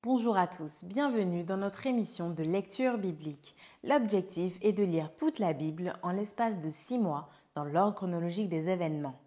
Bonjour à tous, bienvenue dans notre émission de lecture biblique. L'objectif est de lire toute la Bible en l'espace de 6 mois dans l'ordre chronologique des événements.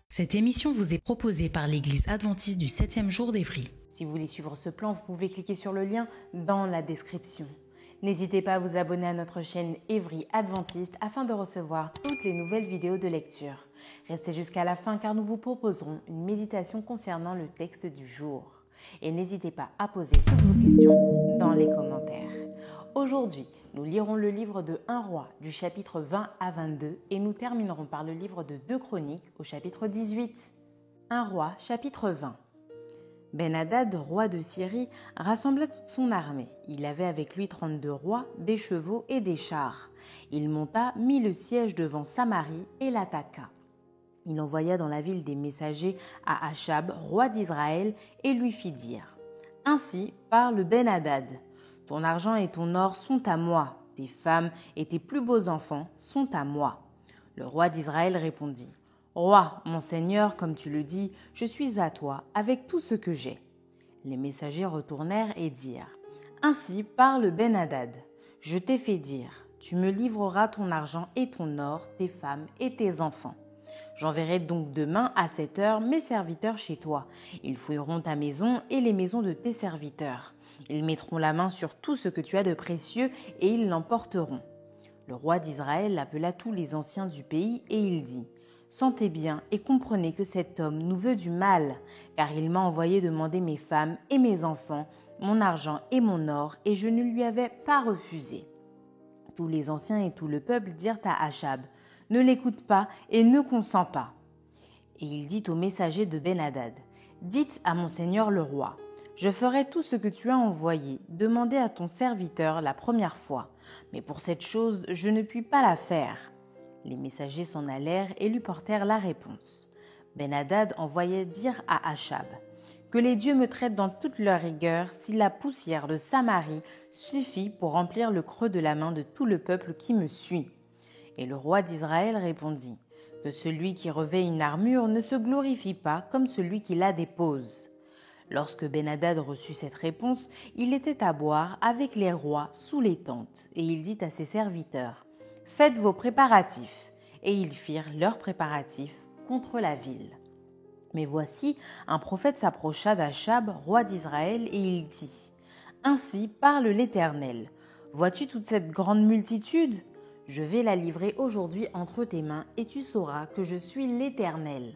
Cette émission vous est proposée par l'Église adventiste du 7e jour d'Évry. Si vous voulez suivre ce plan, vous pouvez cliquer sur le lien dans la description. N'hésitez pas à vous abonner à notre chaîne Évry Adventiste afin de recevoir toutes les nouvelles vidéos de lecture. Restez jusqu'à la fin car nous vous proposerons une méditation concernant le texte du jour. Et n'hésitez pas à poser toutes vos questions dans les commentaires. Aujourd'hui, nous lirons le livre de 1 Roi du chapitre 20 à 22 et nous terminerons par le livre de 2 Chroniques au chapitre 18. 1 Roi chapitre 20. Ben-Hadad, roi de Syrie, rassembla toute son armée. Il avait avec lui 32 rois, des chevaux et des chars. Il monta, mit le siège devant Samarie et l'attaqua. Il envoya dans la ville des messagers à Achab, roi d'Israël, et lui fit dire « Ainsi parle Ben-Hadad. Ton argent et ton or sont à moi, tes femmes et tes plus beaux enfants sont à moi. » Le roi d'Israël répondit « Roi, mon Seigneur, comme tu le dis, je suis à toi avec tout ce que j'ai. » Les messagers retournèrent et dirent « Ainsi parle Ben-Hadad. Je t'ai fait dire, tu me livreras ton argent et ton or, tes femmes et tes enfants. J'enverrai donc demain à cette heure mes serviteurs chez toi. Ils fouilleront ta maison et les maisons de tes serviteurs. Ils mettront la main sur tout ce que tu as de précieux et ils l'emporteront. » Le roi d'Israël appela tous les anciens du pays et il dit « Sentez bien et comprenez que cet homme nous veut du mal, car il m'a envoyé demander mes femmes et mes enfants, mon argent et mon or, et je ne lui avais pas refusé. » Tous les anciens et tout le peuple dirent à Achab « Ne l'écoute pas et ne consent pas. » Et il dit aux messagers de Ben-Hadad « Dites à mon seigneur le roi, je ferai tout ce que tu as envoyé, demander à ton serviteur la première fois, mais pour cette chose, je ne puis pas la faire. » Les messagers s'en allèrent et lui portèrent la réponse. Ben-Hadad envoya dire à Achab « Que les dieux me traitent dans toute leur rigueur si la poussière de Samarie suffit pour remplir le creux de la main de tout le peuple qui me suit. » Et le roi d'Israël répondit « Que celui qui revêt une armure ne se glorifie pas comme celui qui la dépose. » Lorsque Ben-Hadad reçut cette réponse, il était à boire avec les rois sous les tentes, et il dit à ses serviteurs « Faites vos préparatifs. » Et ils firent leurs préparatifs contre la ville. Mais voici, un prophète s'approcha d'Achab, roi d'Israël, et il dit « Ainsi parle l'Éternel. Vois-tu toute cette grande multitude ? Je vais la livrer aujourd'hui entre tes mains, et tu sauras que je suis l'Éternel. »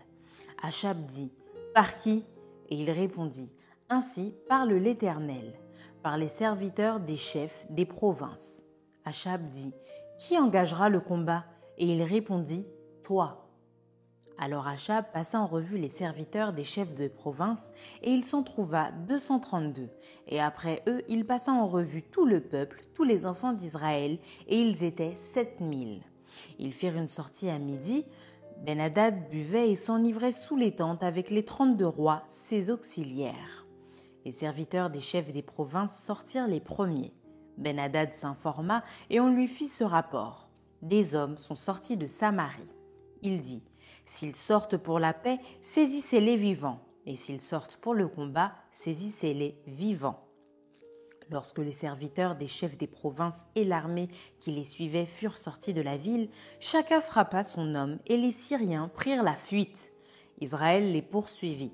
Achab dit « Par qui ?» Et il répondit « Ainsi parle l'Éternel, par les serviteurs des chefs des provinces. » Achab dit « Qui engagera le combat ?» Et il répondit « Toi. » Alors Achab passa en revue les serviteurs des chefs de province, et il s'en trouva 232. Et après eux, il passa en revue tout le peuple, tous les enfants d'Israël, et ils étaient 7000. Ils firent une sortie à midi. Ben-Hadad buvait et s'enivrait sous les tentes avec les 32 rois, ses auxiliaires. Les serviteurs des chefs des provinces sortirent les premiers. Ben-Hadad s'informa et on lui fit ce rapport. Des hommes sont sortis de Samarie. Il dit « S'ils sortent pour la paix, saisissez-les vivants, et s'ils sortent pour le combat, saisissez-les vivants. » Lorsque les serviteurs des chefs des provinces et l'armée qui les suivait furent sortis de la ville, chacun frappa son homme et les Syriens prirent la fuite. Israël les poursuivit.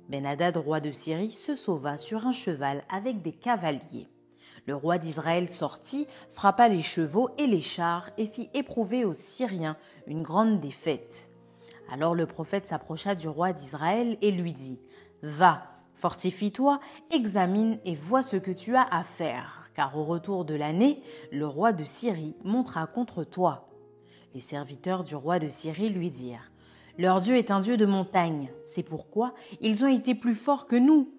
Ben-Hadad, roi de Syrie, se sauva sur un cheval avec des cavaliers. Le roi d'Israël sortit, frappa les chevaux et les chars et fit éprouver aux Syriens une grande défaite. Alors le prophète s'approcha du roi d'Israël et lui dit « Va, fortifie-toi, examine et vois ce que tu as à faire, car au retour de l'année, le roi de Syrie montera contre toi. » Les serviteurs du roi de Syrie lui dirent : « Leur Dieu est un Dieu de montagne, c'est pourquoi ils ont été plus forts que nous.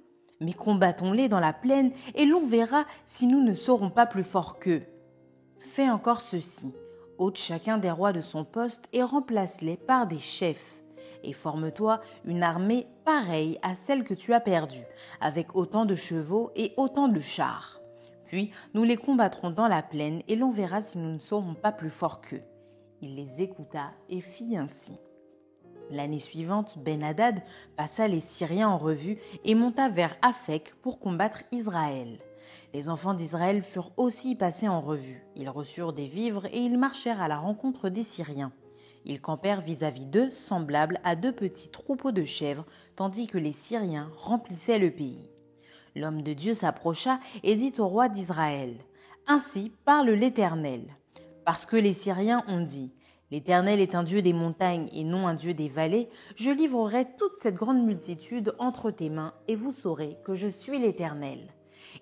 Mais combattons-les dans la plaine et l'on verra si nous ne serons pas plus forts qu'eux. Fais encore ceci, ôte chacun des rois de son poste et remplace-les par des chefs. Et forme-toi une armée pareille à celle que tu as perdue, avec autant de chevaux et autant de chars. Puis nous les combattrons dans la plaine et l'on verra si nous ne serons pas plus forts qu'eux. » Il les écouta et fit ainsi. L'année suivante, Ben-Hadad passa les Syriens en revue et monta vers Aphek pour combattre Israël. Les enfants d'Israël furent aussi passés en revue. Ils reçurent des vivres et ils marchèrent à la rencontre des Syriens. Ils campèrent vis-à-vis d'eux, semblables à deux petits troupeaux de chèvres, tandis que les Syriens remplissaient le pays. L'homme de Dieu s'approcha et dit au roi d'Israël : « Ainsi parle l'Éternel. Parce que les Syriens ont dit : l'Éternel est un Dieu des montagnes et non un Dieu des vallées, je livrerai toute cette grande multitude entre tes mains et vous saurez que je suis l'Éternel. »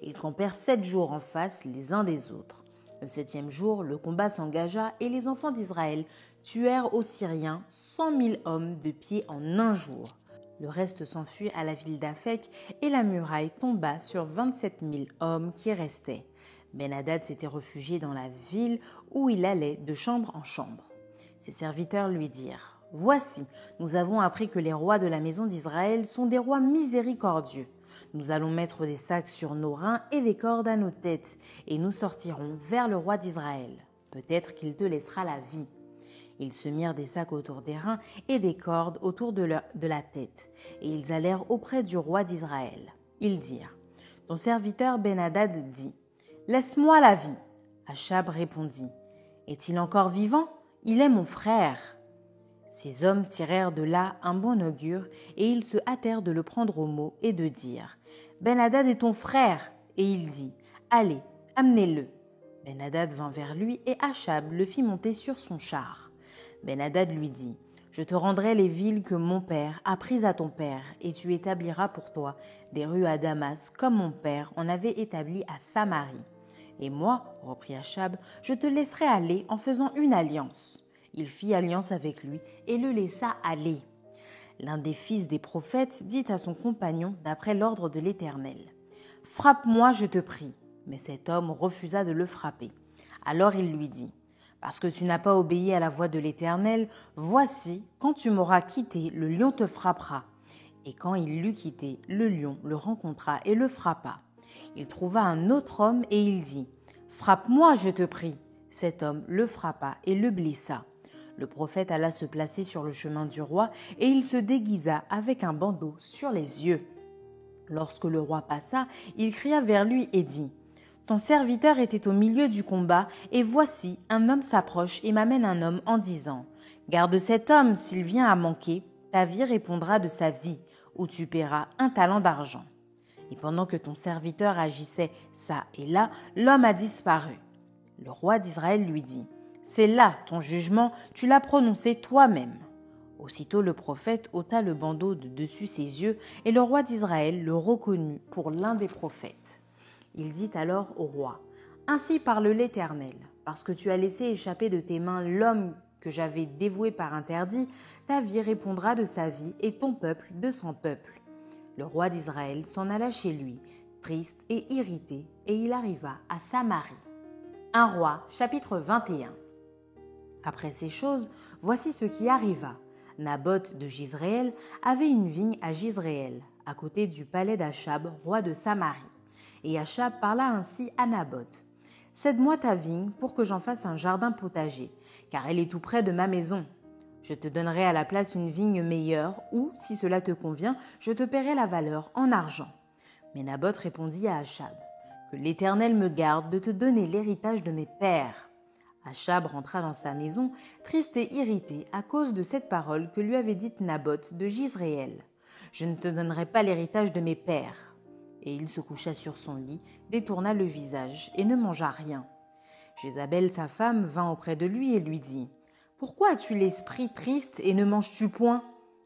Ils campèrent 7 jours en face les uns des autres. Le 7e jour, le combat s'engagea et les enfants d'Israël tuèrent aux Syriens 100 000 hommes de pied en un jour. Le reste s'enfuit à la ville d'Aphek et la muraille tomba sur 27 000 hommes qui restaient. Ben-Hadad s'était réfugié dans la ville où il allait de chambre en chambre. Ses serviteurs lui dirent : « Voici, nous avons appris que les rois de la maison d'Israël sont des rois miséricordieux. Nous allons mettre des sacs sur nos reins et des cordes à nos têtes, et nous sortirons vers le roi d'Israël. Peut-être qu'il te laissera la vie. » Ils se mirent des sacs autour des reins et des cordes autour de la tête, et ils allèrent auprès du roi d'Israël. Ils dirent : « Ton serviteur Ben-Hadad dit : Laisse-moi la vie. » Achab répondit : Est-il encore vivant ? Il est mon frère. Ces hommes tirèrent de là un bon augure et ils se hâtèrent de le prendre au mot et de dire : Ben-Hadad est ton frère. Et il dit : Allez, amenez-le. Ben-Hadad vint vers lui et Achab le fit monter sur son char. Ben-Hadad lui dit : Je te rendrai les villes que mon père a prises à ton père et tu établiras pour toi des rues à Damas comme mon père en avait établi à Samarie. Et moi, reprit Achab, je te laisserai aller en faisant une alliance. Il fit alliance avec lui et le laissa aller. L'un des fils des prophètes dit à son compagnon d'après l'ordre de l'Éternel : « Frappe-moi, je te prie. » Mais cet homme refusa de le frapper. Alors il lui dit : « Parce que tu n'as pas obéi à la voix de l'Éternel, voici, quand tu m'auras quitté, le lion te frappera. » Et quand il l'eut quitté, le lion le rencontra et le frappa. Il trouva un autre homme et il dit : « Frappe-moi, je te prie. » Cet homme le frappa et le blessa. Le prophète alla se placer sur le chemin du roi et il se déguisa avec un bandeau sur les yeux. Lorsque le roi passa, il cria vers lui et dit : « Ton serviteur était au milieu du combat et voici, un homme s'approche et m'amène un homme en disant : Garde cet homme, s'il vient à manquer, ta vie répondra de sa vie, ou tu paieras 1 talent d'argent. » Et pendant que ton serviteur agissait ça et là, l'homme a disparu. Le roi d'Israël lui dit : « C'est là ton jugement, tu l'as prononcé toi-même. » Aussitôt le prophète ôta le bandeau de dessus ses yeux et le roi d'Israël le reconnut pour l'un des prophètes. Il dit alors au roi : « Ainsi parle l'Éternel, parce que tu as laissé échapper de tes mains l'homme que j'avais dévoué par interdit, ta vie répondra de sa vie et ton peuple de son peuple. » Le roi d'Israël s'en alla chez lui, triste et irrité, et il arriva à Samarie. 1 Roi, chapitre 21. Après ces choses, voici ce qui arriva. Naboth de Jizréel avait une vigne à Jizréel, à côté du palais d'Achab, roi de Samarie. Et Achab parla ainsi à Naboth : « Cède-moi ta vigne pour que j'en fasse un jardin potager, car elle est tout près de ma maison. Je te donnerai à la place une vigne meilleure, ou, si cela te convient, je te paierai la valeur en argent. » Mais Naboth répondit à Achab : « Que l'Éternel me garde de te donner l'héritage de mes pères. » Achab rentra dans sa maison, triste et irrité à cause de cette parole que lui avait dite Naboth de Jizréel : « Je ne te donnerai pas l'héritage de mes pères. » Et il se coucha sur son lit, détourna le visage et ne mangea rien. Jézabel, sa femme, vint auprès de lui et lui dit : « Pourquoi as-tu l'esprit triste et ne manges-tu point ?»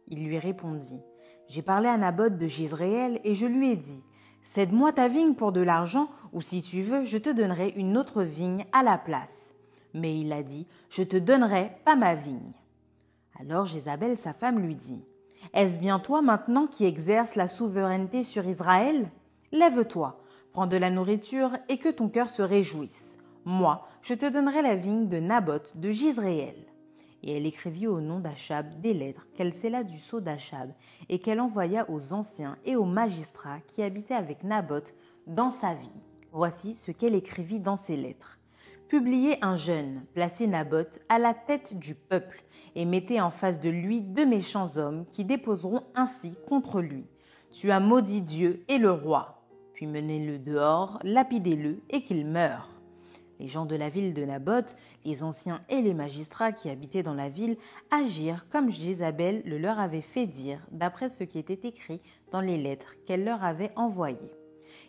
Il lui répondit : « J'ai parlé à Naboth de Jizréel et je lui ai dit : Cède-moi ta vigne pour de l'argent, ou si tu veux, je te donnerai une autre vigne à la place. » Mais il a dit, « Je te donnerai pas ma vigne. » Alors Jézabel, sa femme, lui dit, « Est-ce bien toi maintenant qui exerces la souveraineté sur Israël? Lève-toi, prends de la nourriture et que ton cœur se réjouisse. Moi, je te donnerai la vigne de Naboth de Jizréel. » Et elle écrivit au nom d'Achab des lettres qu'elle scella du sceau d'Achab et qu'elle envoya aux anciens et aux magistrats qui habitaient avec Naboth dans sa vigne. Voici ce qu'elle écrivit dans ces lettres. « Publiez un jeûne, placez Naboth à la tête du peuple et mettez en face de lui 2 méchants hommes qui déposeront ainsi contre lui. Tu as maudit Dieu et le roi. Puis menez-le dehors, lapidez-le et qu'il meure. » Les gens de la ville de Naboth, les anciens et les magistrats qui habitaient dans la ville agirent comme Jézabel le leur avait fait dire, d'après ce qui était écrit dans les lettres qu'elle leur avait envoyées.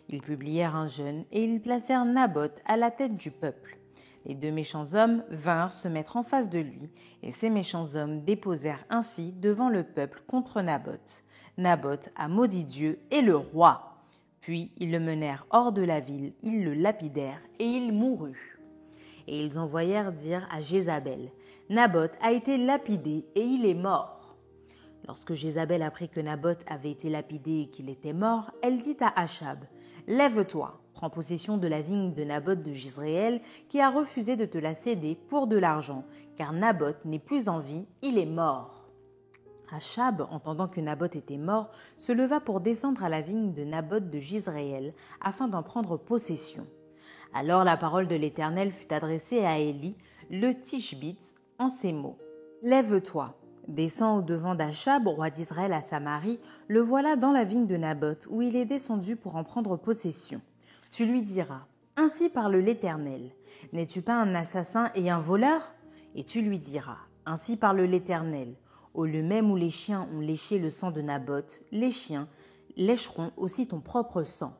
Ils publièrent un jeûne et ils placèrent Naboth à la tête du peuple. Les 2 méchants hommes vinrent se mettre en face de lui, et ces méchants hommes déposèrent ainsi devant le peuple contre Naboth. Naboth a maudit Dieu et le roi. Puis ils le menèrent hors de la ville, ils le lapidèrent et il mourut. Et ils envoyèrent dire à Jézabel, « Naboth a été lapidé et il est mort. » Lorsque Jézabel apprit que Naboth avait été lapidé et qu'il était mort, elle dit à Achab, « Lève-toi, prends possession de la vigne de Naboth de Jizréel qui a refusé de te la céder pour de l'argent, car Naboth n'est plus en vie, il est mort. » Achab, entendant que Naboth était mort, se leva pour descendre à la vigne de Naboth de Jizréel afin d'en prendre possession. Alors la parole de l'Éternel fut adressée à Élie, le Tishbite, en ces mots. « Lève-toi, descends au-devant d'Achab, roi d'Israël à Samarie, le voilà dans la vigne de Naboth où il est descendu pour en prendre possession. Tu lui diras, « Ainsi parle l'Éternel, n'es-tu pas un assassin et un voleur ?» Et tu lui diras, « Ainsi parle l'Éternel, au lieu même où les chiens ont léché le sang de Naboth, les chiens lécheront aussi ton propre sang. »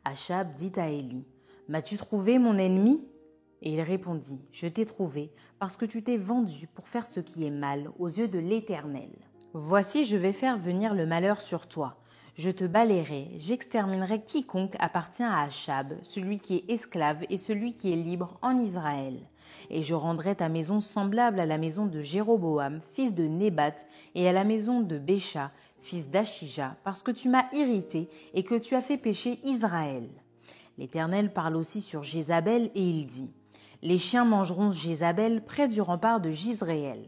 Achab dit à Élie, « M'as-tu trouvé, mon ennemi ?» Et il répondit, « Je t'ai trouvé parce que tu t'es vendu pour faire ce qui est mal aux yeux de l'Éternel. Voici, je vais faire venir le malheur sur toi. Je te balayerai, j'exterminerai quiconque appartient à Achab, celui qui est esclave et celui qui est libre en Israël. Et je rendrai ta maison semblable à la maison de Jéroboam, fils de Nébat, et à la maison de Bécha, fils d'Achija, parce que tu m'as irrité et que tu as fait pécher Israël. » L'Éternel parle aussi sur Jézabel et il dit, « Les chiens mangeront Jézabel près du rempart de Jizréel.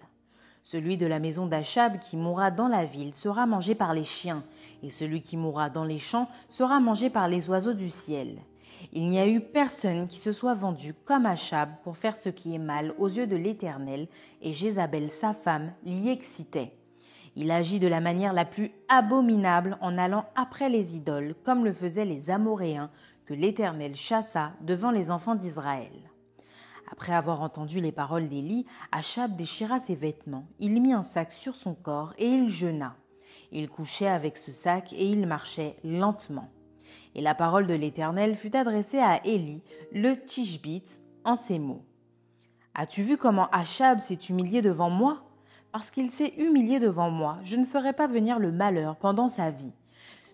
Celui de la maison d'Achab qui mourra dans la ville sera mangé par les chiens, et celui qui mourra dans les champs sera mangé par les oiseaux du ciel. Il n'y a eu personne qui se soit vendu comme Achab pour faire ce qui est mal aux yeux de l'Éternel, et Jézabel, sa femme, l'y excitait. Il agit de la manière la plus abominable en allant après les idoles, comme le faisaient les Amoréens, que l'Éternel chassa devant les enfants d'Israël. » Après avoir entendu les paroles d'Élie, Achab déchira ses vêtements, il mit un sac sur son corps et il jeûna. Il couchait avec ce sac et il marchait lentement. Et la parole de l'Éternel fut adressée à Élie, le Tishbite, en ces mots. « As-tu vu comment Achab s'est humilié devant moi? Parce qu'il s'est humilié devant moi, je ne ferai pas venir le malheur pendant sa vie.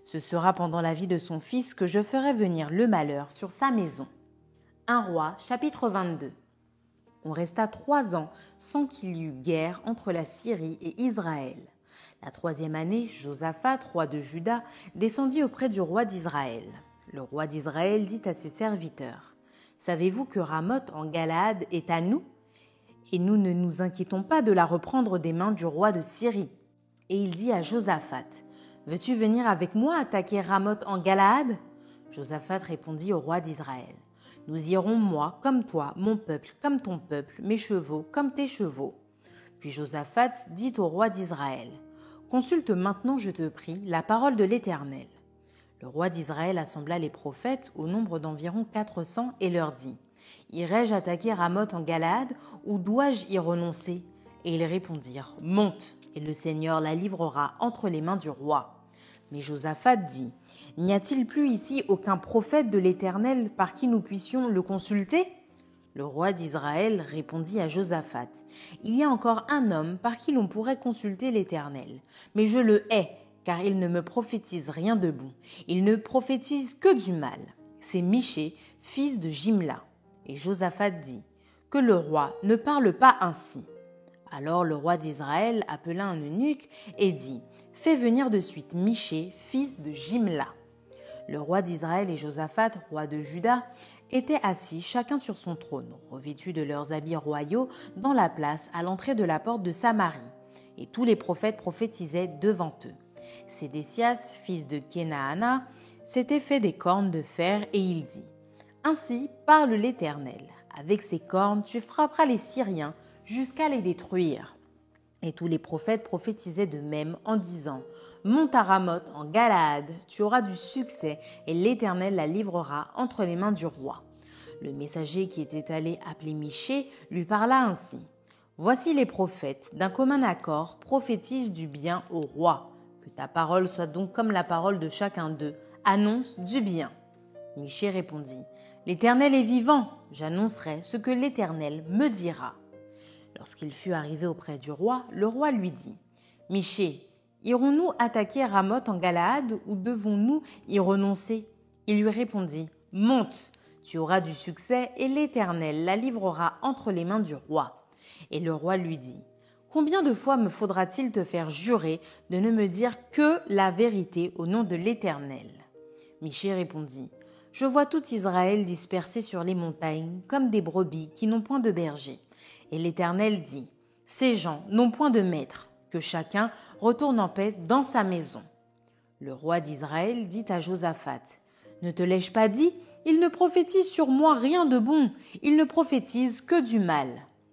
Ce sera pendant la vie de son fils que je ferai venir le malheur sur sa maison. » 1 Roi, chapitre 22. On resta 3 ans sans qu'il y eût guerre entre la Syrie et Israël. La 3e année, Josaphat, roi de Juda, descendit auprès du roi d'Israël. Le roi d'Israël dit à ses serviteurs, « Savez-vous que Ramoth en Galaad est à nous? Et nous ne nous inquiétons pas de la reprendre des mains du roi de Syrie. » Et il dit à Josaphat, « Veux-tu venir avec moi attaquer Ramoth en Galaad ?» Josaphat répondit au roi d'Israël, « Nous irons, moi, comme toi, mon peuple, comme ton peuple, mes chevaux, comme tes chevaux. » Puis Josaphat dit au roi d'Israël, « Consulte maintenant, je te prie, la parole de l'Éternel. » Le roi d'Israël assembla les prophètes au nombre d'environ 400 et leur dit, « Irai-je attaquer Ramoth en Galaad ou dois-je y renoncer ?» Et ils répondirent, « Monte, et le Seigneur la livrera entre les mains du roi. » Mais Josaphat dit, « N'y a-t-il plus ici aucun prophète de l'Éternel par qui nous puissions le consulter ?» Le roi d'Israël répondit à Josaphat, « Il y a encore un homme par qui l'on pourrait consulter l'Éternel, mais je le hais, car il ne me prophétise rien de bon. Il ne prophétise que du mal. C'est Michée, fils de Jimla. » Et Josaphat dit, « que le roi ne parle pas ainsi. » Alors le roi d'Israël appela un eunuque et dit « Fais venir de suite Michée, fils de Jimla. » Le roi d'Israël et Josaphat, roi de Juda, étaient assis chacun sur son trône, revêtus de leurs habits royaux, dans la place à l'entrée de la porte de Samarie. Et tous les prophètes prophétisaient devant eux. Sédécias, fils de Kenaana, s'était fait des cornes de fer et il dit « Ainsi parle l'Éternel, avec ces cornes tu frapperas les Syriens jusqu'à les détruire. » Et tous les prophètes prophétisaient de même en disant « Monte à Ramoth en Galaad, tu auras du succès et l'Éternel la livrera entre les mains du roi. » Le messager qui était allé appeler Michée lui parla ainsi « Voici les prophètes, d'un commun accord, prophétisent du bien au roi. Que ta parole soit donc comme la parole de chacun d'eux, annonce du bien. » Michée répondit « L'Éternel est vivant, j'annoncerai ce que l'Éternel me dira. » Lorsqu'il fut arrivé auprès du roi, le roi lui dit « Michée, irons-nous attaquer Ramoth en Galaad ou devons-nous y renoncer ?» Il lui répondit « Monte, tu auras du succès et l'Éternel la livrera entre les mains du roi. » Et le roi lui dit « Combien de fois me faudra-t-il te faire jurer de ne me dire que la vérité au nom de l'Éternel ?» Michée répondit « Je vois tout Israël dispersé sur les montagnes comme des brebis qui n'ont point de berger. » Et l'Éternel dit « Ces gens n'ont point de maître, que chacun retourne en paix dans sa maison. » Le roi d'Israël dit à Josaphat « Ne te l'ai-je pas dit? Il ne prophétise sur moi rien de bon, il ne prophétise que du mal. »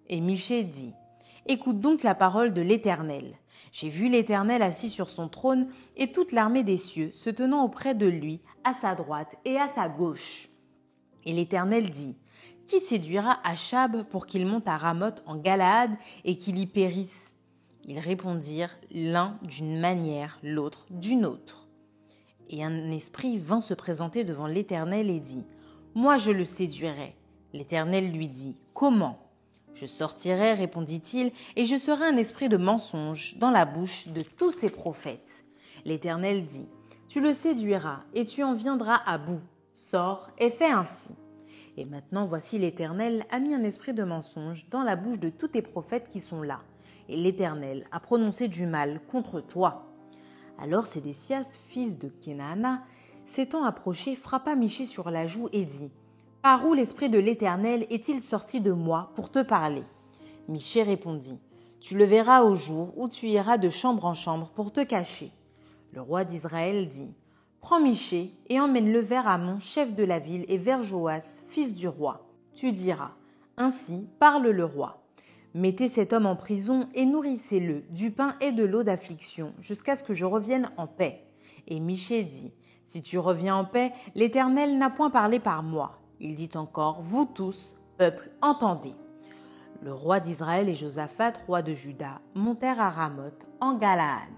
Et Michée dit « Écoute donc la parole de l'Éternel. J'ai vu l'Éternel assis sur son trône et toute l'armée des cieux se tenant auprès de lui, à sa droite et à sa gauche. » Et l'Éternel dit « Qui séduira Achab pour qu'il monte à Ramoth en Galaad et qu'il y périsse ?» Ils répondirent l'un d'une manière, l'autre d'une autre. Et un esprit vint se présenter devant l'Éternel et dit « Moi je le séduirai. » L'Éternel lui dit « Comment ?» « Je sortirai, répondit-il, et je serai un esprit de mensonge dans la bouche de tous ces prophètes. L'Éternel dit « Tu le séduiras et tu en viendras à bout. Sors et fais ainsi. » Et maintenant voici l'Éternel a mis un esprit de mensonge dans la bouche de tous tes prophètes qui sont là. Et l'Éternel a prononcé du mal contre toi. Alors Sédécias, fils de Kenaana, s'étant approché, frappa Michée sur la joue et dit « Par où l'esprit de l'Éternel est-il sorti de moi pour te parler ?» Michée répondit « Tu le verras au jour où tu iras de chambre en chambre pour te cacher. » Le roi d'Israël dit « Prends Michée et emmène-le vers Amon, chef de la ville, et vers Joas, fils du roi. Tu diras « Ainsi parle le roi. Mettez cet homme en prison et nourrissez-le du pain et de l'eau d'affliction jusqu'à ce que je revienne en paix. » Et Michée dit « Si tu reviens en paix, l'Éternel n'a point parlé par moi. » Il dit encore « Vous tous, peuple, entendez. » Le roi d'Israël et Josaphat, roi de Juda, montèrent à Ramoth en Galaad.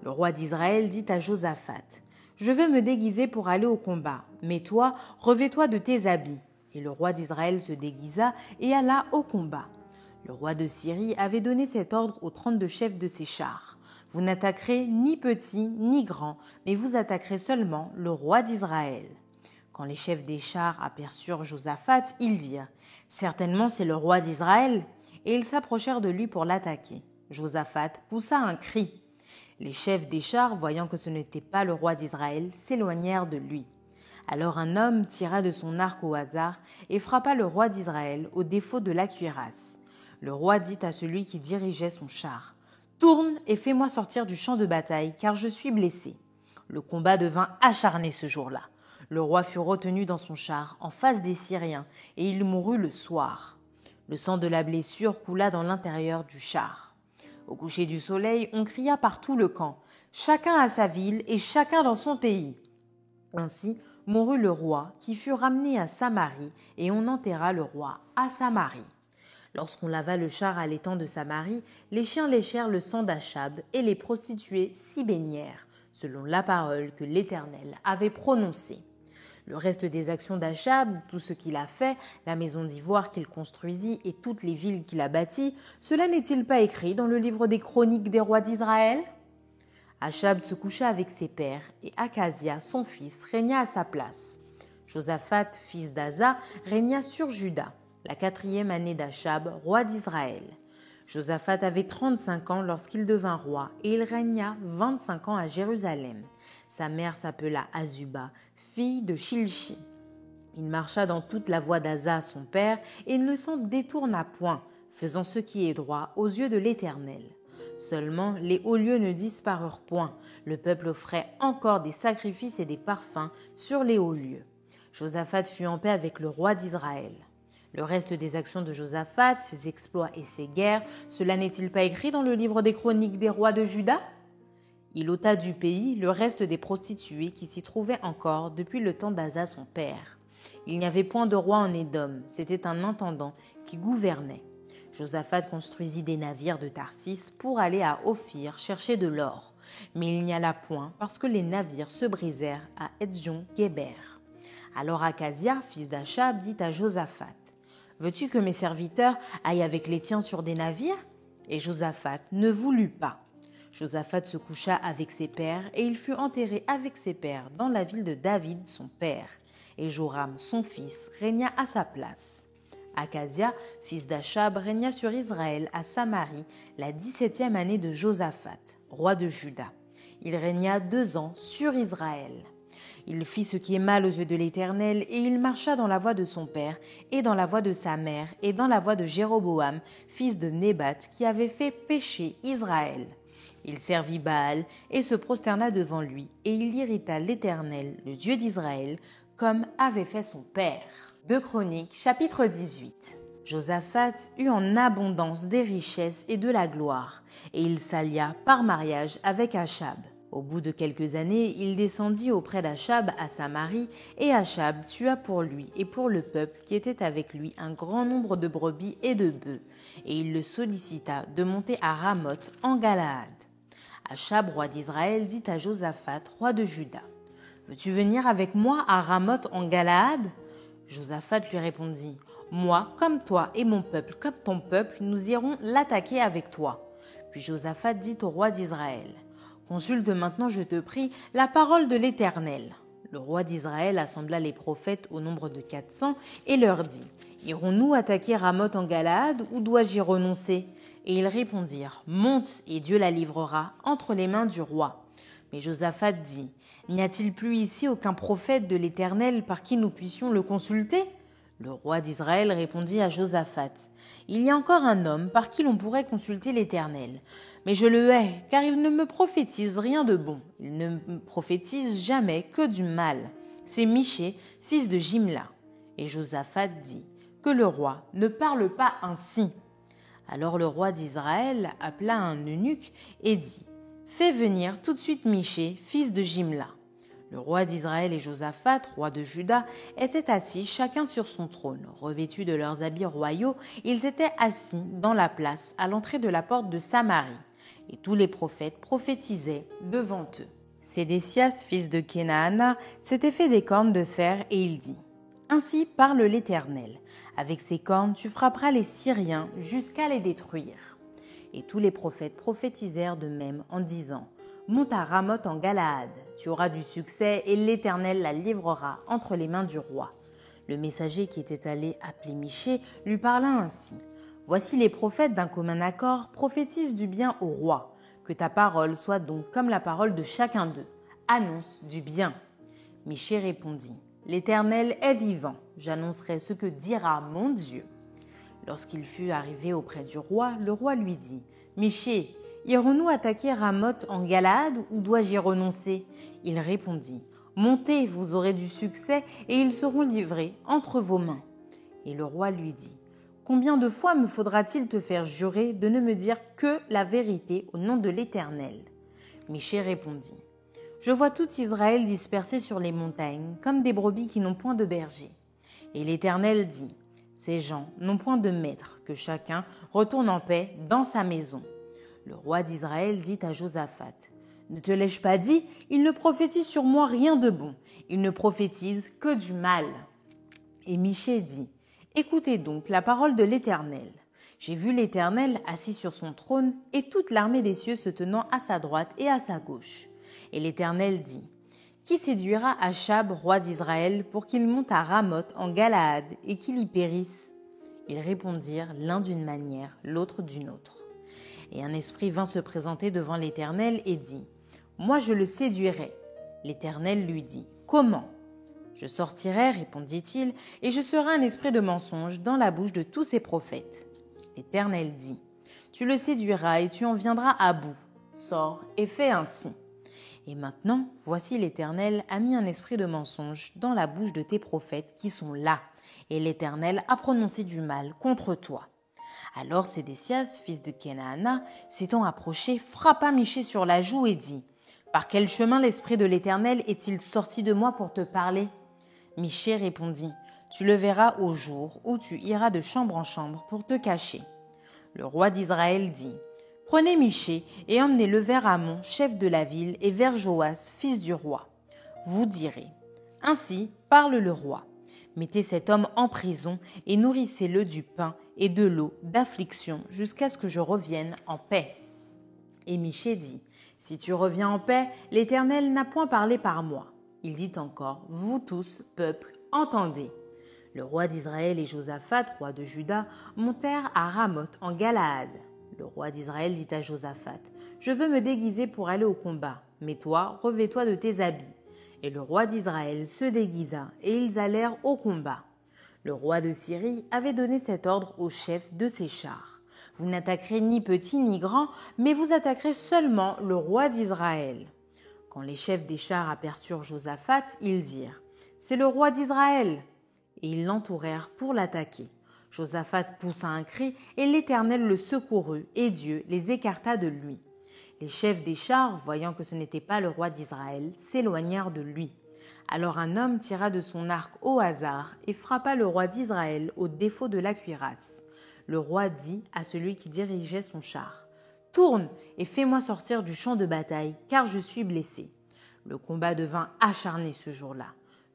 Le roi d'Israël dit à Josaphat « Je veux me déguiser pour aller au combat, mais toi, revêts-toi de tes habits. » Et le roi d'Israël se déguisa et alla au combat. Le roi de Syrie avait donné cet ordre aux 32 chefs de ses chars. « Vous n'attaquerez ni petit ni grand, mais vous attaquerez seulement le roi d'Israël. » Quand les chefs des chars aperçurent Josaphat, ils dirent « Certainement c'est le roi d'Israël !» Et ils s'approchèrent de lui pour l'attaquer. Josaphat poussa un cri. Les chefs des chars, voyant que ce n'était pas le roi d'Israël, s'éloignèrent de lui. Alors un homme tira de son arc au hasard et frappa le roi d'Israël au défaut de la cuirasse. Le roi dit à celui qui dirigeait son char « Tourne et fais-moi sortir du champ de bataille, car je suis blessé. » Le combat devint acharné ce jour-là. Le roi fut retenu dans son char, en face des Syriens, et il mourut le soir. Le sang de la blessure coula dans l'intérieur du char. Au coucher du soleil, on cria par tout le camp, chacun à sa ville et chacun dans son pays. Ainsi mourut le roi, qui fut ramené à Samarie, et on enterra le roi à Samarie. Lorsqu'on lava le char à l'étang de Samarie, les chiens léchèrent le sang d'Achab, et les prostituées s'y baignèrent, selon la parole que l'Éternel avait prononcée. Le reste des actions d'Achab, tout ce qu'il a fait, la maison d'ivoire qu'il construisit et toutes les villes qu'il a bâties, cela n'est-il pas écrit dans le livre des chroniques des rois d'Israël? Achab se coucha avec ses pères et Akazia, son fils, régna à sa place. Josaphat, fils d'Asa, régna sur Juda. la 4e année d'Achab, roi d'Israël. Josaphat avait 35 ans lorsqu'il devint roi et il régna 25 ans à Jérusalem. Sa mère s'appela Azuba, fille de Shilchi. Il marcha dans toute la voie d'Asa, son père, et ne s'en détourna point, faisant ce qui est droit aux yeux de l'Éternel. Seulement, les hauts lieux ne disparurent point. Le peuple offrait encore des sacrifices et des parfums sur les hauts lieux. Josaphat fut en paix avec le roi d'Israël. Le reste des actions de Josaphat, ses exploits et ses guerres, cela n'est-il pas écrit dans le livre des chroniques des rois de Juda ? Il ôta du pays le reste des prostituées qui s'y trouvaient encore depuis le temps d'Asa son père. Il n'y avait point de roi en Édom, c'était un intendant qui gouvernait. Josaphat construisit des navires de Tarsis pour aller à Ophir chercher de l'or. Mais il n'y alla point parce que les navires se brisèrent à Ezion-Géber. Alors Akazia, fils d'Achab, dit à Josaphat, « Veux-tu que mes serviteurs aillent avec les tiens sur des navires ?» Et Josaphat ne voulut pas. Josaphat se coucha avec ses pères et il fut enterré avec ses pères dans la ville de David, son père. Et Joram, son fils, régna à sa place. Akazia, fils d'Achab, régna sur Israël à Samarie la 17e année de Josaphat, roi de Juda. Il régna 2 ans sur Israël. Il fit ce qui est mal aux yeux de l'Éternel, et il marcha dans la voie de son père, et dans la voie de sa mère, et dans la voie de Jéroboam, fils de Nébat, qui avait fait pécher Israël. Il servit Baal, et se prosterna devant lui, et il irrita l'Éternel, le Dieu d'Israël, comme avait fait son père. 2 Chroniques, chapitre 18. Josaphat eut en abondance des richesses et de la gloire, et il s'allia par mariage avec Achab. Au bout de quelques années, il descendit auprès d'Achab à Samarie, et Achab tua pour lui et pour le peuple qui était avec lui un grand nombre de brebis et de bœufs, et il le sollicita de monter à Ramoth en Galaad. Achab, roi d'Israël, dit à Josaphat, roi de Juda, « Veux-tu venir avec moi à Ramoth en Galaad ?» Josaphat lui répondit, « Moi, comme toi, et mon peuple, comme ton peuple, nous irons l'attaquer avec toi. » Puis Josaphat dit au roi d'Israël, « Consulte maintenant, je te prie, la parole de l'Éternel. » Le roi d'Israël assembla les prophètes au nombre de 400 et leur dit, « Irons-nous attaquer Ramoth en Galaad ou dois-je y renoncer ?» Et ils répondirent, « Monte, et Dieu la livrera entre les mains du roi. » Mais Josaphat dit, « N'y a-t-il plus ici aucun prophète de l'Éternel par qui nous puissions le consulter ?» Le roi d'Israël répondit à Josaphat, « Il y a encore un homme par qui l'on pourrait consulter l'Éternel. Mais je le hais, car il ne me prophétise rien de bon. Il ne me prophétise jamais que du mal. C'est Michée, fils de Jimla. » Et Josaphat dit, « Que le roi ne parle pas ainsi. » Alors le roi d'Israël appela un eunuque et dit, « Fais venir tout de suite Michée, fils de Jimla. » Le roi d'Israël et Josaphat, roi de Juda, étaient assis chacun sur son trône. Revêtus de leurs habits royaux, ils étaient assis dans la place à l'entrée de la porte de Samarie. Et tous les prophètes prophétisaient devant eux. Sédécias, fils de Kenaana, s'était fait des cornes de fer et il dit, « Ainsi parle l'Éternel, avec ces cornes tu frapperas les Syriens jusqu'à les détruire. » Et tous les prophètes prophétisèrent de même en disant, « Monte à Ramoth en Galaad, tu auras du succès et l'Éternel la livrera entre les mains du roi. » Le messager qui était allé appeler Michée lui parla ainsi, « Voici les prophètes d'un commun accord prophétisent du bien au roi. Que ta parole soit donc comme la parole de chacun d'eux. Annonce du bien. » Michée répondit, « L'Éternel est vivant, j'annoncerai ce que dira mon Dieu. » Lorsqu'il fut arrivé auprès du roi, le roi lui dit, « Michée, irons-nous attaquer Ramoth en Galaad ou dois-je y renoncer ?» Il répondit, « Montez, vous aurez du succès et ils seront livrés entre vos mains. » Et le roi lui dit, « Combien de fois me faudra-t-il te faire jurer de ne me dire que la vérité au nom de l'Éternel ?» Michée répondit, « Je vois tout Israël dispersé sur les montagnes, comme des brebis qui n'ont point de berger. » Et l'Éternel dit, « Ces gens n'ont point de maître, que chacun retourne en paix dans sa maison. » Le roi d'Israël dit à Josaphat, « Ne te l'ai-je pas dit, il ne prophétise sur moi rien de bon, il ne prophétise que du mal. » Et Michée dit, « Écoutez donc la parole de l'Éternel. J'ai vu l'Éternel assis sur son trône et toute l'armée des cieux se tenant à sa droite et à sa gauche. » Et l'Éternel dit, « Qui séduira Achab, roi d'Israël, pour qu'il monte à Ramoth en Galaad et qu'il y périsse ?» Ils répondirent l'un d'une manière, l'autre d'une autre. Et un esprit vint se présenter devant l'Éternel et dit, « Moi je le séduirai. » L'Éternel lui dit, « Comment ?» « Je sortirai, répondit-il, et je serai un esprit de mensonge dans la bouche de tous ces prophètes. » L'Éternel dit, « Tu le séduiras et tu en viendras à bout. Sors et fais ainsi. Et maintenant, voici l'Éternel a mis un esprit de mensonge dans la bouche de tes prophètes qui sont là, et l'Éternel a prononcé du mal contre toi. » Alors Sédécias, fils de Kenaana, s'étant approché, frappa Michée sur la joue et dit, « Par quel chemin l'esprit de l'Éternel est-il sorti de moi pour te parler ?» Michée répondit, « Tu le verras au jour où tu iras de chambre en chambre pour te cacher. » Le roi d'Israël dit, « Prenez Michée et emmenez-le vers Amon, chef de la ville, et vers Joas, fils du roi. Vous direz, « Ainsi parle le roi. Mettez cet homme en prison et nourrissez-le du pain et de l'eau d'affliction jusqu'à ce que je revienne en paix. » Et Michée dit, « Si tu reviens en paix, l'Éternel n'a point parlé par moi. » Il dit encore, « Vous tous, peuple, entendez. » Le roi d'Israël et Josaphat, roi de Juda, montèrent à Ramoth en Galaad. Le roi d'Israël dit à Josaphat, « Je veux me déguiser pour aller au combat, mais toi, revêts-toi de tes habits. » Et le roi d'Israël se déguisa, et ils allèrent au combat. Le roi de Syrie avait donné cet ordre au chef de ses chars. « Vous n'attaquerez ni petit ni grand, mais vous attaquerez seulement le roi d'Israël. » Quand les chefs des chars aperçurent Josaphat, ils dirent, « C'est le roi d'Israël !» Et ils l'entourèrent pour l'attaquer. Josaphat poussa un cri, et l'Éternel le secourut, et Dieu les écarta de lui. Les chefs des chars, voyant que ce n'était pas le roi d'Israël, s'éloignèrent de lui. Alors un homme tira de son arc au hasard et frappa le roi d'Israël au défaut de la cuirasse. Le roi dit à celui qui dirigeait son char, « Tourne et fais-moi sortir du champ de bataille, car je suis blessé. » Le combat devint acharné ce jour-là.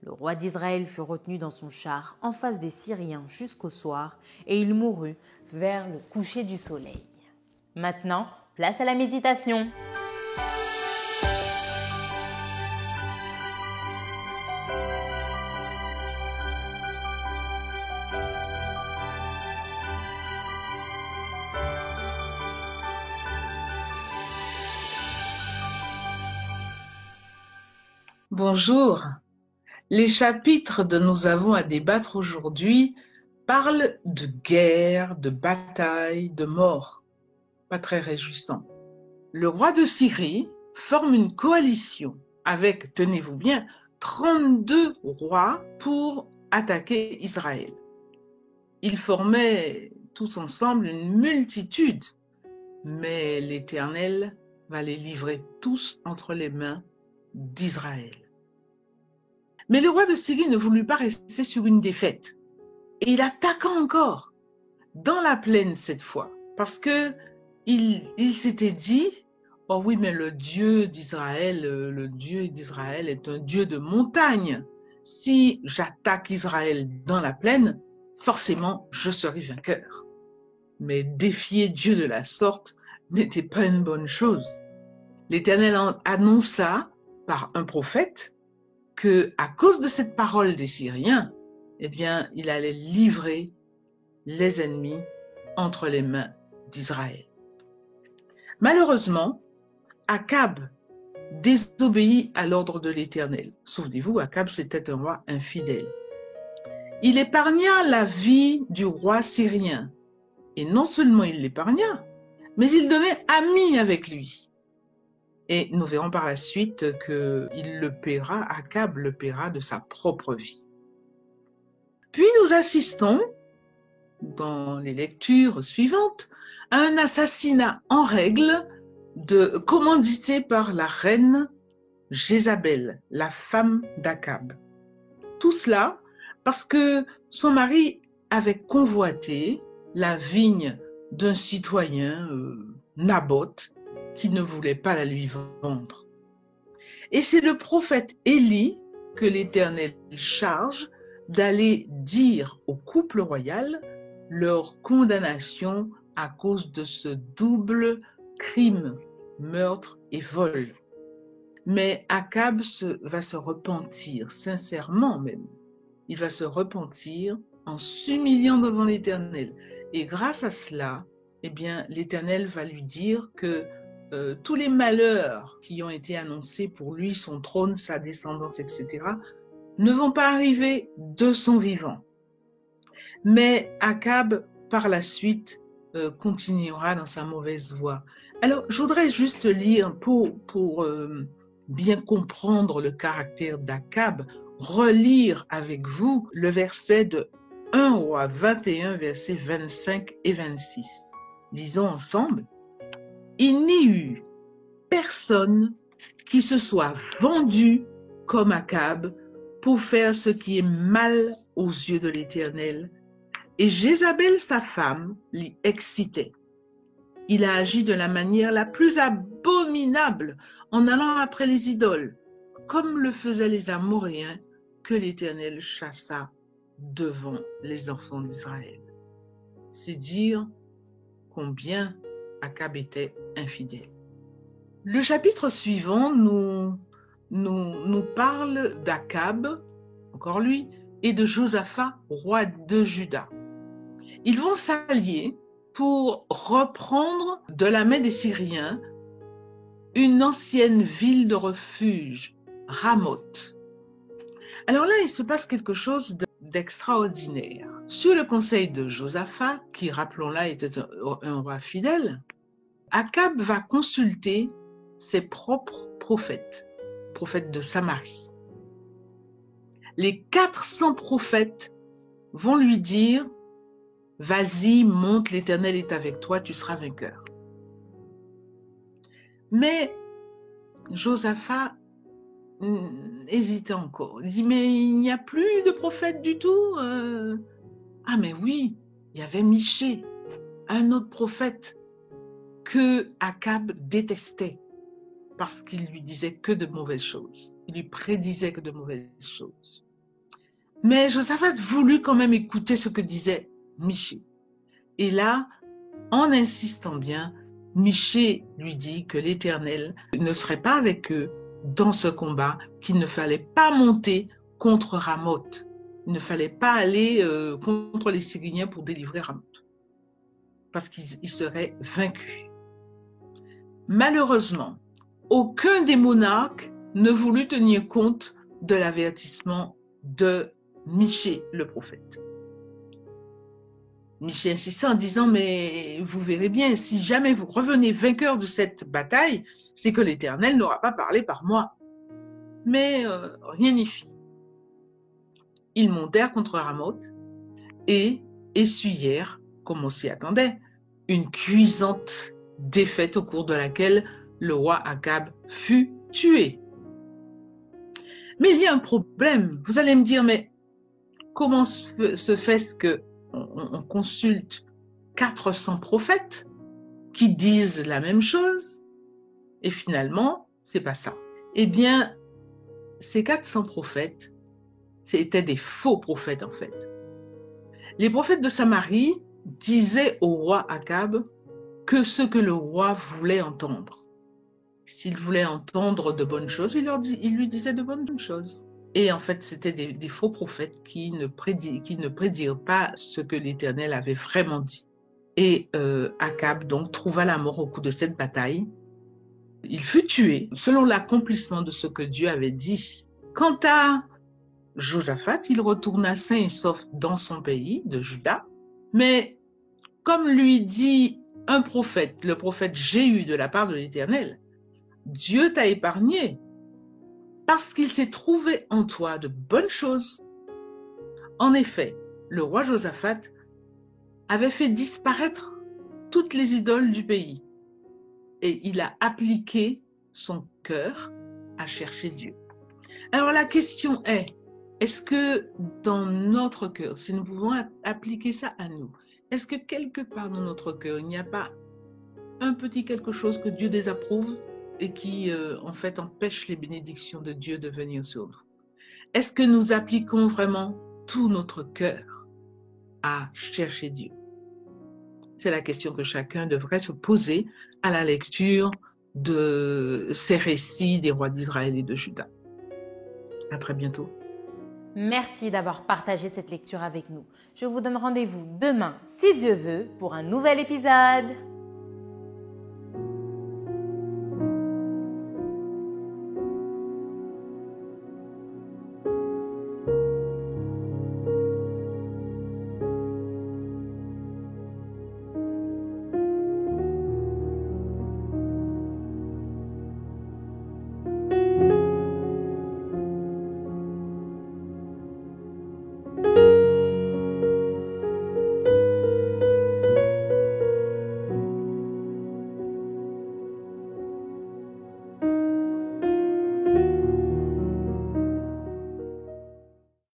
Le roi d'Israël fut retenu dans son char en face des Syriens jusqu'au soir, et il mourut vers le coucher du soleil. Maintenant, place à la méditation. Bonjour. Les chapitres dont nous avons à débattre aujourd'hui parlent de guerre, de bataille, de mort. Pas très réjouissant. Le roi de Syrie forme une coalition avec, tenez-vous bien, 32 rois pour attaquer Israël. Ils formaient tous ensemble une multitude, mais l'Éternel va les livrer tous entre les mains d'Israël. Mais le roi de Syrie ne voulut pas rester sur une défaite. Et il attaqua encore, dans la plaine cette fois, parce que il s'était dit, « Oh oui, mais le Dieu d'Israël est un Dieu de montagne. Si j'attaque Israël dans la plaine, forcément je serai vainqueur. » Mais défier Dieu de la sorte n'était pas une bonne chose. L'Éternel annonça par un prophète que, à cause de cette parole des Syriens, eh bien, il allait livrer les ennemis entre les mains d'Israël. Malheureusement, Akab désobéit à l'ordre de l'Éternel. Souvenez-vous, Akab, c'était un roi infidèle. Il épargna la vie du roi syrien. Et non seulement il l'épargna, mais il devint ami avec lui. Et nous verrons par la suite qu'il le paiera, Akab le paiera de sa propre vie. Puis nous assistons, dans les lectures suivantes, à un assassinat en règle commandité par la reine Jézabel, la femme d'Akab. Tout cela parce que son mari avait convoité la vigne d'un citoyen, Naboth, qui ne voulait pas la lui vendre. Et c'est le prophète Élie que l'Éternel charge d'aller dire au couple royal leur condamnation à cause de ce double crime, meurtre et vol. Mais Akab va se repentir, sincèrement même. Il va se repentir en s'humiliant devant l'Éternel. Et grâce à cela, eh bien, l'Éternel va lui dire que tous les malheurs qui ont été annoncés pour lui, son trône, sa descendance, etc., ne vont pas arriver de son vivant. Mais Akab, par la suite, continuera dans sa mauvaise voie. Alors, je voudrais juste lire, pour bien comprendre le caractère d'Akab, relire avec vous le verset de 1 Roi 21, versets 25 et 26. Lisons ensemble. Il n'y eut personne qui se soit vendu comme Akab pour faire ce qui est mal aux yeux de l'Éternel. Et Jézabel, sa femme, l'y excitait. Il a agi de la manière la plus abominable en allant après les idoles, comme le faisaient les Amoréens que l'Éternel chassa devant les enfants d'Israël. C'est dire combien Akab était infidèle. Le chapitre suivant nous parle d'Akab, encore lui, et de Josaphat, roi de Juda. Ils vont s'allier pour reprendre de la main des Syriens une ancienne ville de refuge, Ramoth. Alors là, il se passe quelque chose d'extraordinaire. Sur le conseil de Josaphat, qui, rappelons-là, était un roi fidèle, Akab va consulter ses propres prophètes de Samarie. Les 400 prophètes vont lui dire « Vas-y, monte, l'Éternel est avec toi, tu seras vainqueur. » Mais Josaphat hésitait encore. Il dit « Mais il n'y a plus de prophète du tout. Ah mais oui, il y avait Michée, un autre prophète que Akab détestait parce qu'il lui disait que de mauvaises choses. Il lui prédisait que de mauvaises choses. Mais Josaphat voulut quand même écouter ce que disait Michée. Et là, en insistant bien, Michée lui dit que l'Éternel ne serait pas avec eux dans ce combat, qu'il ne fallait pas monter contre Ramoth. Il ne fallait pas aller contre les Syriens pour délivrer Ramoth, parce qu'ils seraient vaincus. Malheureusement, aucun des monarques ne voulut tenir compte de l'avertissement de Michée, le prophète. Michée insistait en disant « Mais vous verrez bien, si jamais vous revenez vainqueur de cette bataille, c'est que l'Éternel n'aura pas parlé par moi. » Mais rien n'y fit. Ils montèrent contre Ramoth et essuyèrent, comme on s'y attendait, une cuisante défaite au cours de laquelle le roi Akab fut tué. Mais il y a un problème. Vous allez me dire, mais comment se fait-ce qu'on consulte 400 prophètes qui disent la même chose et finalement, c'est pas ça. Eh bien, ces 400 prophètes, c'était des faux prophètes en fait. Les prophètes de Samarie disaient au roi Akab que ce que le roi voulait entendre. S'il voulait entendre de bonnes choses, il lui disait de bonnes choses. Et en fait, c'était des faux prophètes qui ne prédirent pas ce que l'Éternel avait vraiment dit. Et Akab donc trouva la mort au cours de cette bataille. Il fut tué selon l'accomplissement de ce que Dieu avait dit. Quant à Josaphat, il retourna sain et sauf dans son pays de Juda. Mais comme lui dit un prophète, le prophète Jéhu de la part de l'Éternel, Dieu t'a épargné parce qu'il s'est trouvé en toi de bonnes choses. En effet, le roi Josaphat avait fait disparaître toutes les idoles du pays et il a appliqué son cœur à chercher Dieu. Alors la question est-ce que dans notre cœur, si nous pouvons appliquer ça à nous, est-ce que quelque part dans notre cœur, il n'y a pas un petit quelque chose que Dieu désapprouve et qui en fait empêche les bénédictions de Dieu de venir sur nous? Est-ce que nous appliquons vraiment tout notre cœur à chercher Dieu? C'est la question que chacun devrait se poser à la lecture de ces récits des rois d'Israël et de Juda. À très bientôt. Merci d'avoir partagé cette lecture avec nous. Je vous donne rendez-vous demain, si Dieu veut, pour un nouvel épisode.